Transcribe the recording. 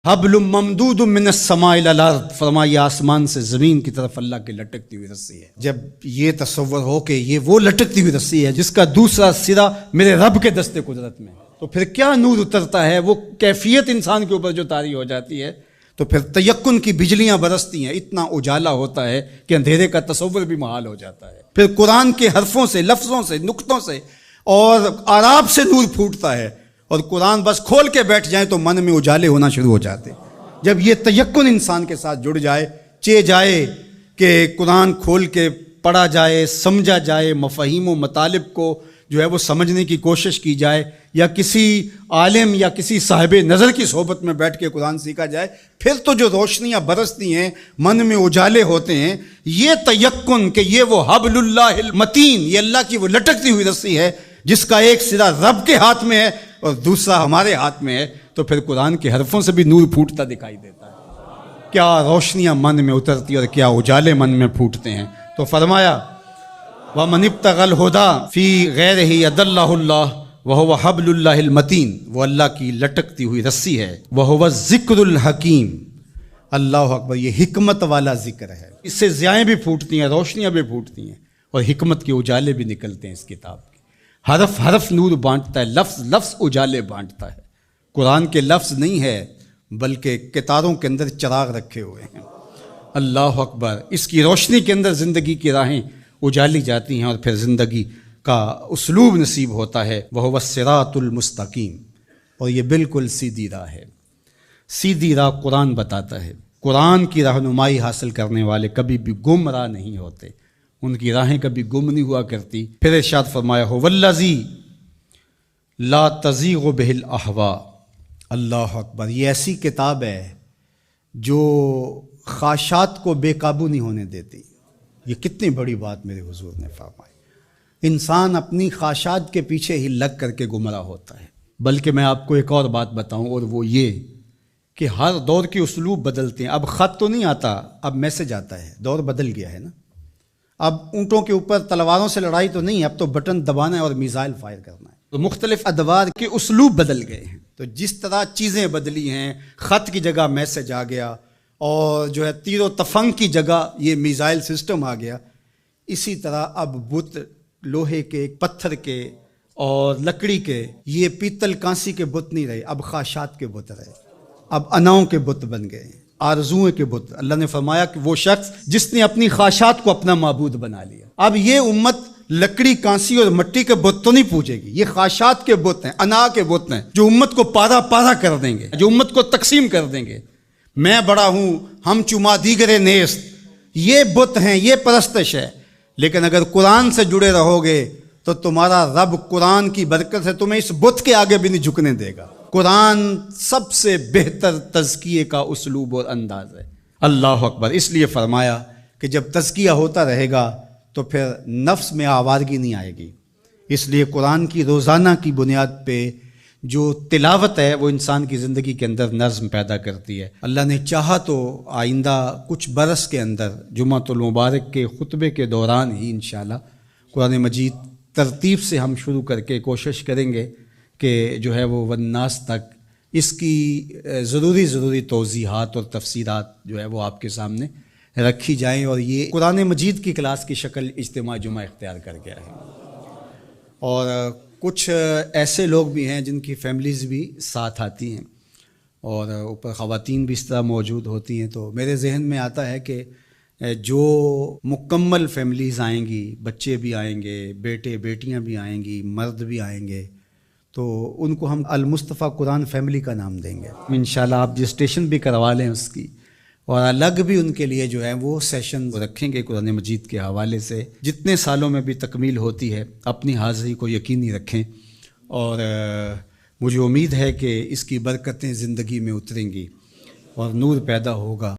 حبل ممدود من السماء الى الارض، فرمایا آسمان سے زمین کی طرف اللہ کی لٹکتی ہوئی رسی ہے۔ جب یہ تصور ہو کہ یہ وہ لٹکتی ہوئی رسی ہے جس کا دوسرا سرا میرے رب کے دست قدرت میں ہے، تو پھر کیا نور اترتا ہے، وہ کیفیت انسان کے اوپر جو طاری ہو جاتی ہے، تو پھر تیقن کی بجلیاں برستی ہیں، اتنا اجالا ہوتا ہے کہ اندھیرے کا تصور بھی محال ہو جاتا ہے۔ پھر قرآن کے حرفوں سے، لفظوں سے، نقطوں سے اور آراب سے نور پھوٹتا ہے، اور قرآن بس کھول کے بیٹھ جائیں تو من میں اجالے ہونا شروع ہو جاتے۔ جب یہ تیقن انسان کے ساتھ جڑ جائے، چے جائے کہ قرآن کھول کے پڑھا جائے، سمجھا جائے، مفاہیم و مطالب کو جو ہے وہ سمجھنے کی کوشش کی جائے، یا کسی عالم یا کسی صاحب نظر کی صحبت میں بیٹھ کے قرآن سیکھا جائے، پھر تو جو روشنیاں برستی ہیں، من میں اجالے ہوتے ہیں۔ یہ تیقن کہ یہ وہ حبل اللہ المتین، یہ اللہ کی وہ لٹکتی ہوئی رسی ہے جس کا ایک سرا رب کے ہاتھ میں ہے اور دوسرا ہمارے ہاتھ میں ہے، تو پھر قرآن کے حرفوں سے بھی نور پھوٹتا دکھائی دیتا ہے۔ کیا روشنیاں من میں اترتی اور کیا اجالے من میں پھوٹتے ہیں۔ تو فرمایا وَمَنِ ابْتَغَى الْهُدَى فِي غَيْرِهِ أَضَلَّهُ اللَّهُ وَهُوَ حَبْلُ اللَّهِ الْمَتِينُ، وہ اللہ کی لٹکتی ہوئی رسی ہے۔ وَهُوَ الذِّكْرُ الْحَكِيمُ، اللہ اکبر، یہ حکمت والا ذکر ہے۔ اس سے ضیائیں بھی پھوٹتی ہیں، روشنیاں بھی پھوٹتی ہیں، اور حکمت کے اجالے بھی نکلتے ہیں اس کتاب کے۔ حرف حرف نور بانٹتا ہے، لفظ لفظ اجالے بانٹتا ہے۔ قرآن کے لفظ نہیں ہے بلکہ کتاروں کے اندر چراغ رکھے ہوئے ہیں۔ اللہ اکبر، اس کی روشنی کے اندر زندگی کی راہیں اجالی جاتی ہیں، اور پھر زندگی کا اسلوب نصیب ہوتا ہے۔ وَهُوَ الصِّرَاطُ الْمُسْتَقِيمُ، اور یہ بالکل سیدھی راہ ہے۔ سیدھی راہ قرآن بتاتا ہے۔ قرآن کی رہنمائی حاصل کرنے والے کبھی بھی گمراہ نہیں ہوتے، ان کی راہیں کبھی گم نہیں ہوا کرتی۔ پھر ارشاد فرمایا هُوَ الَّذِي لَا تَزِيغُ بِهِ الْأَهْوَاءُ، اللہ اکبر، یہ ایسی کتاب ہے جو خواہشات کو بے قابو نہیں ہونے دیتی۔ یہ کتنی بڑی بات میرے حضور نے فرمائی۔ انسان اپنی خواہشات کے پیچھے ہی لگ کر کے گمراہ ہوتا ہے۔ بلکہ میں آپ کو ایک اور بات بتاؤں، اور وہ یہ کہ ہر دور کے اسلوب بدلتے ہیں۔ اب خط تو نہیں آتا، اب میسج آتا ہے، دور بدل گیا ہے نا۔ اب اونٹوں کے اوپر تلواروں سے لڑائی تو نہیں، اب تو بٹن دبانا ہے اور میزائل فائر کرنا ہے۔ تو مختلف ادوار کے اسلوب بدل گئے ہیں۔ تو جس طرح چیزیں بدلی ہیں، خط کی جگہ میسج آ گیا، اور جو ہے تیر و تفنگ کی جگہ یہ میزائل سسٹم آ گیا، اسی طرح اب بت لوہے کے، پتھر کے اور لکڑی کے، یہ پیتل کانسی کے بت نہیں رہے، اب خواہشات کے بت رہے، اب اناؤں کے بت بن گئے، آرزوؤں کے بت۔ اللہ نے فرمایا کہ وہ شخص جس نے اپنی خواہشات کو اپنا معبود بنا لیا۔ اب یہ امت لکڑی، کانسی اور مٹی کے بت تو نہیں پوجے گی، یہ خواہشات کے بت ہیں، انا کے بت ہیں، جو امت کو پارا پارا کر دیں گے، جو امت کو تقسیم کر دیں گے۔ میں بڑا ہوں، ہم چما دیگرے نیست، یہ بت ہیں، یہ پرستش ہے۔ لیکن اگر قرآن سے جڑے رہو گے تو تمہارا رب قرآن کی برکت سے تمہیں اس بت کے آگے بھی نہیں جھکنے دے گا۔ قرآن سب سے بہتر تزکیے کا اسلوب اور انداز ہے۔ اللہ اکبر، اس لیے فرمایا کہ جب تزکیہ ہوتا رہے گا تو پھر نفس میں آوارگی نہیں آئے گی۔ اس لیے قرآن کی روزانہ کی بنیاد پہ جو تلاوت ہے وہ انسان کی زندگی کے اندر نظم پیدا کرتی ہے۔ اللہ نے چاہا تو آئندہ کچھ برس کے اندر جمعۃ المبارک کے خطبے کے دوران ہی انشاءاللہ قرآن مجید ترتیب سے ہم شروع کر کے کوشش کریں گے کہ جو ہے وہ والناس تک اس کی ضروری توضیحات اور تفسیرات جو ہے وہ آپ کے سامنے رکھی جائیں، اور یہ قرآن مجید کی کلاس کی شکل اجتماع جمعہ اختیار کر گیا ہے۔ اور کچھ ایسے لوگ بھی ہیں جن کی فیملیز بھی ساتھ آتی ہیں، اور اوپر خواتین بھی اس طرح موجود ہوتی ہیں، تو میرے ذہن میں آتا ہے کہ جو مکمل فیملیز آئیں گی، بچے بھی آئیں گے، بیٹے بیٹیاں بھی آئیں گی، مرد بھی آئیں گے، تو ان کو ہم المصطفیٰ قرآن فیملی کا نام دیں گے انشاءاللہ۔ آپ رجسٹریشن بھی کروا لیں اس کی، اور الگ بھی ان کے لیے جو ہے وہ سیشن رکھیں گے قرآن مجید کے حوالے سے۔ جتنے سالوں میں بھی تکمیل ہوتی ہے اپنی حاضری کو یقینی رکھیں، اور مجھے امید ہے کہ اس کی برکتیں زندگی میں اتریں گی اور نور پیدا ہوگا۔